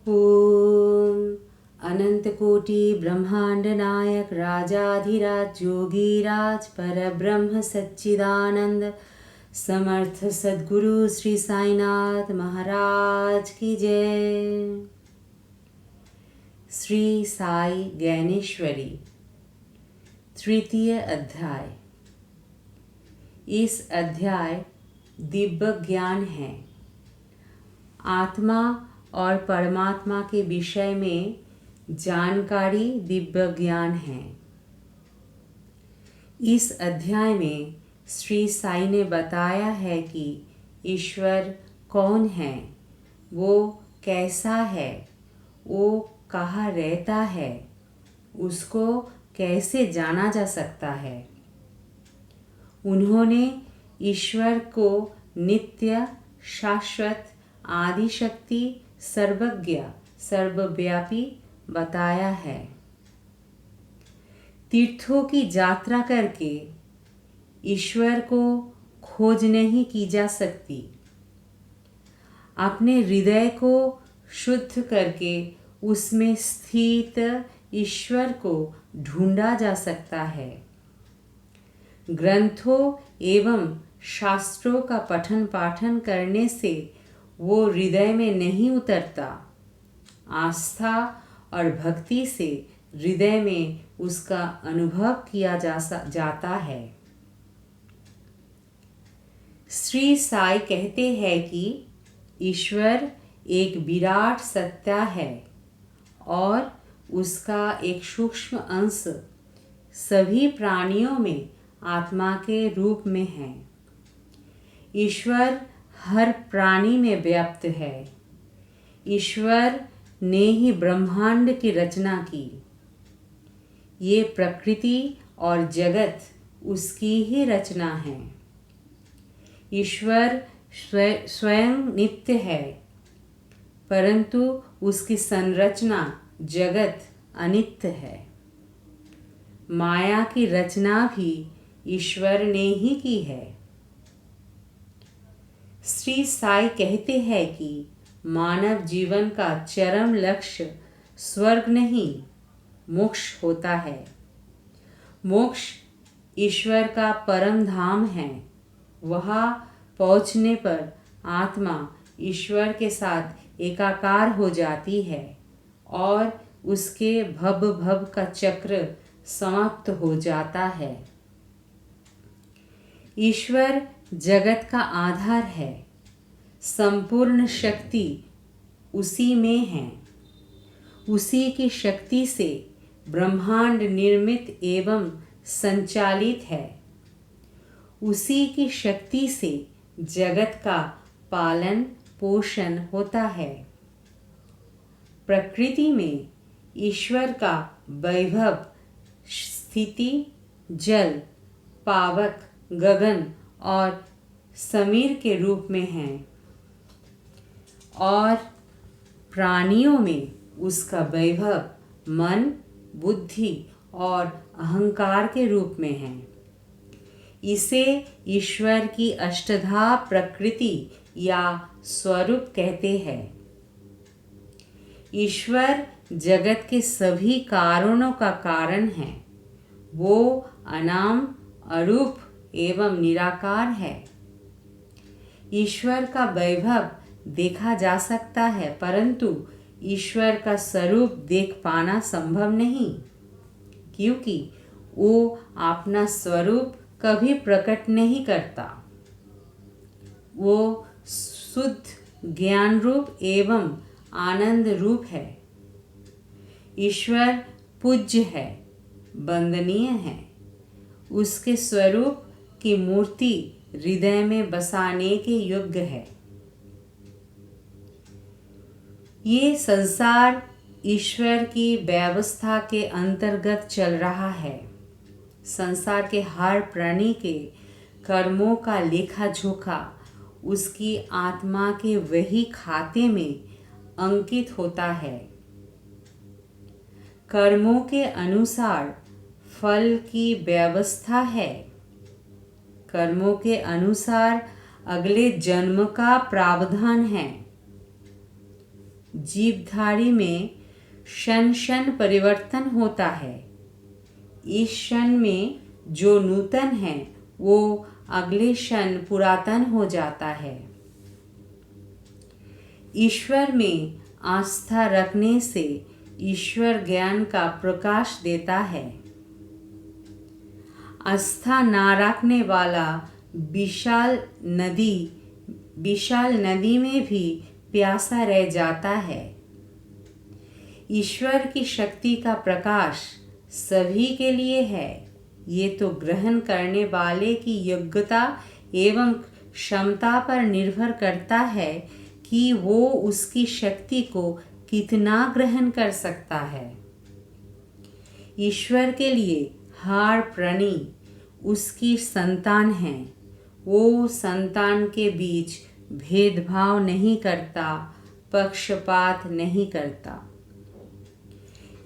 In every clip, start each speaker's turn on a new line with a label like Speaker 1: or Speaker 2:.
Speaker 1: ओम अनंत कोटि ब्रह्मांड नायक राजाधिराज योगीराज परब्रह्म सच्चिदानंद समर्थ सद्गुरु श्री साईनाथ महाराज की जय। श्री साई ज्ञानेश्वरी तृतीय अध्याय। इस अध्याय दिव्य ज्ञान है। आत्मा और परमात्मा के विषय में जानकारी दिव्य ज्ञान है। इस अध्याय में श्री साई ने बताया है कि ईश्वर कौन है, वो कैसा है, वो कहाँ रहता है, उसको कैसे जाना जा सकता है। उन्होंने ईश्वर को नित्य, शाश्वत, आदि शक्ति, सर्वज्ञ, सर्वव्यापी बताया है। तीर्थों की यात्रा करके ईश्वर को खोज नहीं की जा सकती। अपने हृदय को शुद्ध करके उसमें स्थित ईश्वर को ढूंढा जा सकता है। ग्रंथों एवं शास्त्रों का पठन पाठन करने से वो हृदय में नहीं उतरता। आस्था और भक्ति से हृदय में उसका अनुभव किया जाता है। श्री साई कहते हैं कि ईश्वर एक विराट सत्ता है और उसका एक सूक्ष्म अंश सभी प्राणियों में आत्मा के रूप में है। ईश्वर हर प्राणी में व्याप्त है। ईश्वर ने ही ब्रह्मांड की रचना की। ये प्रकृति और जगत उसकी ही रचना है। ईश्वर स्वयं नित्य है, परंतु उसकी संरचना जगत अनित्य है। माया की रचना भी ईश्वर ने ही की है। श्री साई कहते हैं कि मानव जीवन का चरम लक्ष्य स्वर्ग नहीं, मोक्ष होता है। मोक्ष ईश्वर का परम धाम है। वहाँ पहुँचने पर आत्मा ईश्वर के साथ एकाकार हो जाती है और उसके भव का चक्र समाप्त हो जाता है। ईश्वर जगत का आधार है। संपूर्ण शक्ति उसी में है। उसी की शक्ति से ब्रह्मांड निर्मित एवं संचालित है। उसी की शक्ति से जगत का पालन पोषण होता है। प्रकृति में ईश्वर का वैभव स्थिति, जल, पावक, गगन और समीर के रूप में है और प्राणियों में उसका वैभव मन, बुद्धि और अहंकार के रूप में है। इसे ईश्वर की अष्टधा प्रकृति या स्वरूप कहते हैं। ईश्वर जगत के सभी कारणों का कारण है। वो अनाम, अरूप एवं निराकार है। ईश्वर का वैभव देखा जा सकता है, परंतु ईश्वर का स्वरूप देख पाना संभव नहीं, क्योंकि वो अपना स्वरूप कभी प्रकट नहीं करता। वो शुद्ध ज्ञान रूप एवं आनंद रूप है। ईश्वर पूज्य है, वंदनीय है। उसके स्वरूप की मूर्ति हृदय में बसाने के योग्य है। ये संसार ईश्वर की व्यवस्था के अंतर्गत चल रहा है। संसार के हर प्राणी के कर्मों का लेखा जोखा उसकी आत्मा के वही खाते में अंकित होता है। कर्मों के अनुसार फल की व्यवस्था है। कर्मों के अनुसार अगले जन्म का प्रावधान है। जीवधारी में क्षण क्षण परिवर्तन होता है। इस क्षण में जो नूतन है वो अगले क्षण पुरातन हो जाता है। ईश्वर में आस्था रखने से ईश्वर ज्ञान का प्रकाश देता है। आस्था ना रखने वाला विशाल नदी में भी प्यासा रह जाता है। ईश्वर की शक्ति का प्रकाश सभी के लिए है। ये तो ग्रहण करने वाले की योग्यता एवं क्षमता पर निर्भर करता है कि वो उसकी शक्ति को कितना ग्रहण कर सकता है। ईश्वर के लिए हर प्राणी उसकी संतान है। वो संतान के बीच भेदभाव नहीं करता, पक्षपात नहीं करता।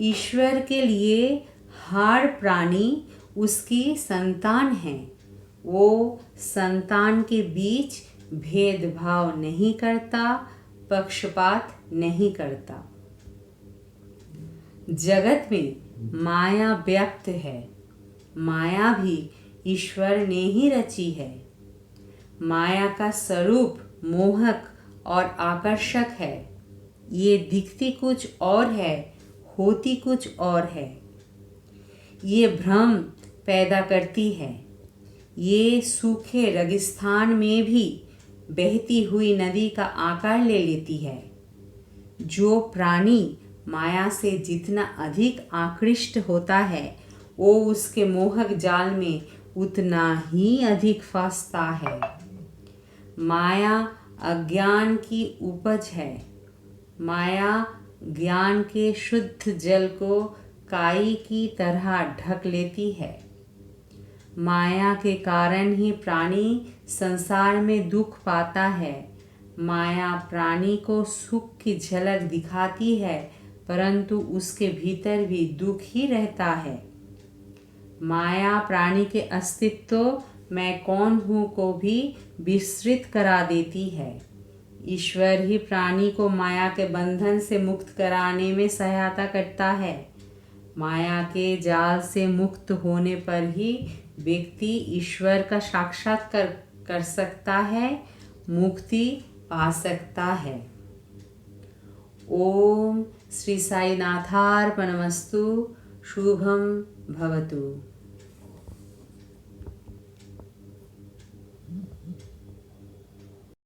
Speaker 1: ईश्वर के लिए हर प्राणी उसकी संतान है। वो संतान के बीच भेदभाव नहीं करता, पक्षपात नहीं करता। जगत में माया व्याप्त है। माया भी ईश्वर ने ही रची है। माया का स्वरूप मोहक और आकर्षक है। ये दिखती कुछ और है, होती कुछ और है। ये भ्रम पैदा करती है। ये सूखे रेगिस्तान में भी बहती हुई नदी का आकार ले लेती है। जो प्राणी माया से जितना अधिक आकृष्ट होता है वो उसके मोहक जाल में उतना ही अधिक फंसता है। माया अज्ञान की उपज है। माया ज्ञान के शुद्ध जल को काई की तरह ढक लेती है। माया के कारण ही प्राणी संसार में दुख पाता है। माया प्राणी को सुख की झलक दिखाती है, परंतु उसके भीतर भी दुख ही रहता है। माया प्राणी के अस्तित्व मैं कौन हूँ को भी विस्मृत करा देती है। ईश्वर ही प्राणी को माया के बंधन से मुक्त कराने में सहायता करता है। माया के जाल से मुक्त होने पर ही व्यक्ति ईश्वर का साक्षात्कार कर सकता है, मुक्ति पा सकता है। ओम श्री साईनाथार्पणमस्तु। शुभम भवतु।